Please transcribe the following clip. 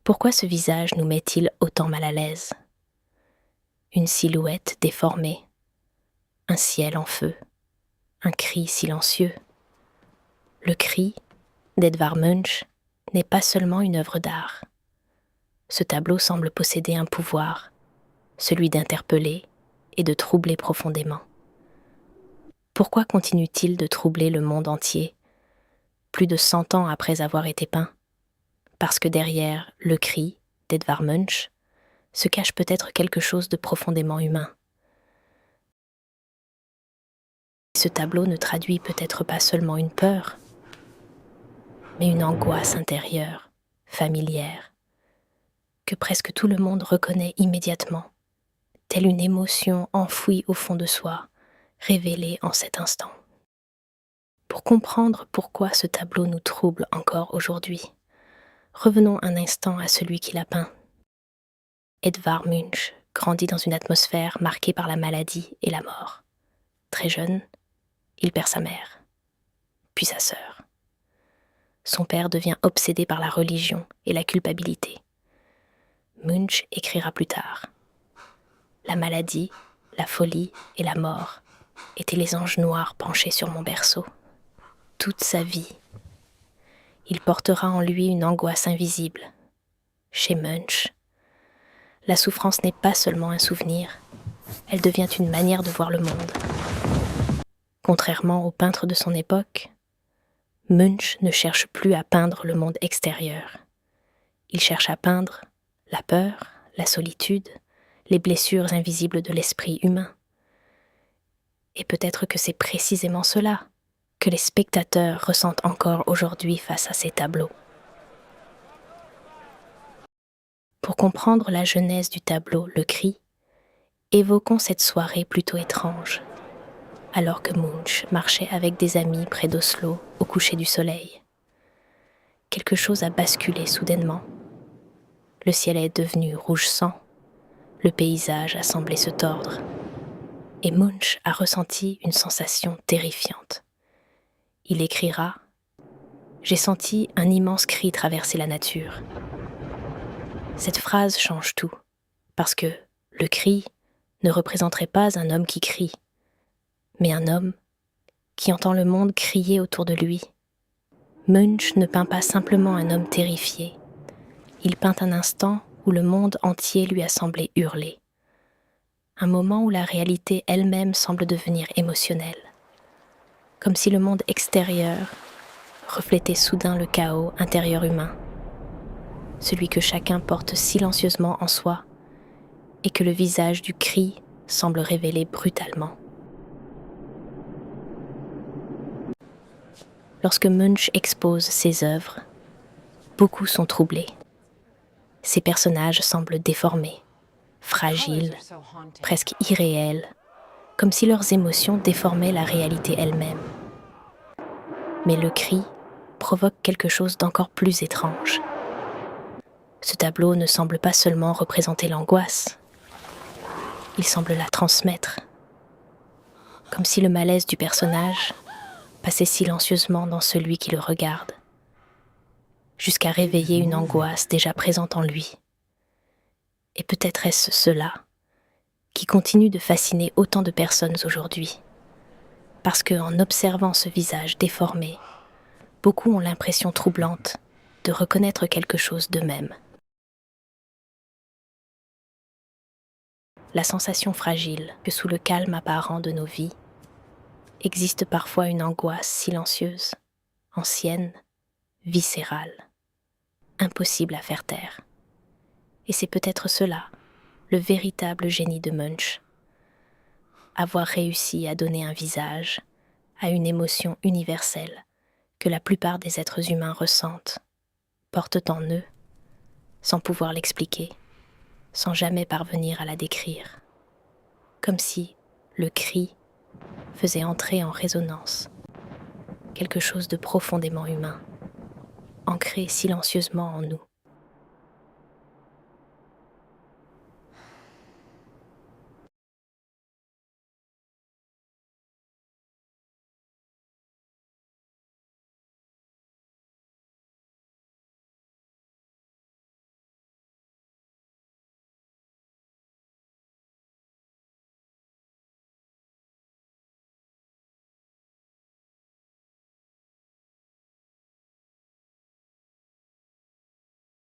Pourquoi ce visage nous met-il autant mal à l'aise? Une silhouette déformée, un ciel en feu, un cri silencieux. Le cri d'Edvard Munch n'est pas seulement une œuvre d'art. Ce tableau semble posséder un pouvoir, celui d'interpeller et de troubler profondément. Pourquoi continue-t-il de troubler le monde entier, plus de 100 ans après avoir été peint? Parce que derrière le cri d'Edvard Munch se cache peut-être quelque chose de profondément humain. Ce tableau ne traduit peut-être pas seulement une peur, mais une angoisse intérieure, familière, que presque tout le monde reconnaît immédiatement, telle une émotion enfouie au fond de soi, révélée en cet instant. Pour comprendre pourquoi ce tableau nous trouble encore aujourd'hui, revenons un instant à celui qui l'a peint. Edvard Munch grandit dans une atmosphère marquée par la maladie et la mort. Très jeune, il perd sa mère, puis sa sœur. Son père devient obsédé par la religion et la culpabilité. Munch écrira plus tard: la maladie, la folie et la mort étaient les anges noirs penchés sur mon berceau. Toute sa vie, il portera en lui une angoisse invisible. Chez Munch, la souffrance n'est pas seulement un souvenir, elle devient une manière de voir le monde. Contrairement aux peintres de son époque, Munch ne cherche plus à peindre le monde extérieur. Il cherche à peindre la peur, la solitude, les blessures invisibles de l'esprit humain. Et peut-être que c'est précisément cela que les spectateurs ressentent encore aujourd'hui face à ces tableaux. Pour comprendre la genèse du tableau Le Cri, évoquons cette soirée plutôt étrange, alors que Munch marchait avec des amis près d'Oslo au coucher du soleil. Quelque chose a basculé soudainement. Le ciel est devenu rouge sang, le paysage a semblé se tordre, et Munch a ressenti une sensation terrifiante. Il écrira: « J'ai senti un immense cri traverser la nature. » Cette phrase change tout, parce que le cri ne représenterait pas un homme qui crie, mais un homme qui entend le monde crier autour de lui. Munch ne peint pas simplement un homme terrifié, il peint un instant où le monde entier lui a semblé hurler. Un moment où la réalité elle-même semble devenir émotionnelle. Comme si le monde extérieur reflétait soudain le chaos intérieur humain, celui que chacun porte silencieusement en soi et que le visage du cri semble révéler brutalement. Lorsque Munch expose ses œuvres, beaucoup sont troublés. Ses personnages semblent déformés, fragiles, presque irréels, comme si leurs émotions déformaient la réalité elle-même. Mais le cri provoque quelque chose d'encore plus étrange. Ce tableau ne semble pas seulement représenter l'angoisse, il semble la transmettre, comme si le malaise du personnage passait silencieusement dans celui qui le regarde, jusqu'à réveiller une angoisse déjà présente en lui. Et peut-être est-ce cela qui continue de fasciner autant de personnes aujourd'hui, parce qu'en observant ce visage déformé, beaucoup ont l'impression troublante de reconnaître quelque chose d'eux-mêmes. La sensation fragile que sous le calme apparent de nos vies, existe parfois une angoisse silencieuse, ancienne, viscérale, impossible à faire taire. Et c'est peut-être cela, le véritable génie de Munch. Avoir réussi à donner un visage à une émotion universelle que la plupart des êtres humains ressentent, portent en eux, sans pouvoir l'expliquer, sans jamais parvenir à la décrire. Comme si le cri faisait entrer en résonance quelque chose de profondément humain, ancré silencieusement en nous.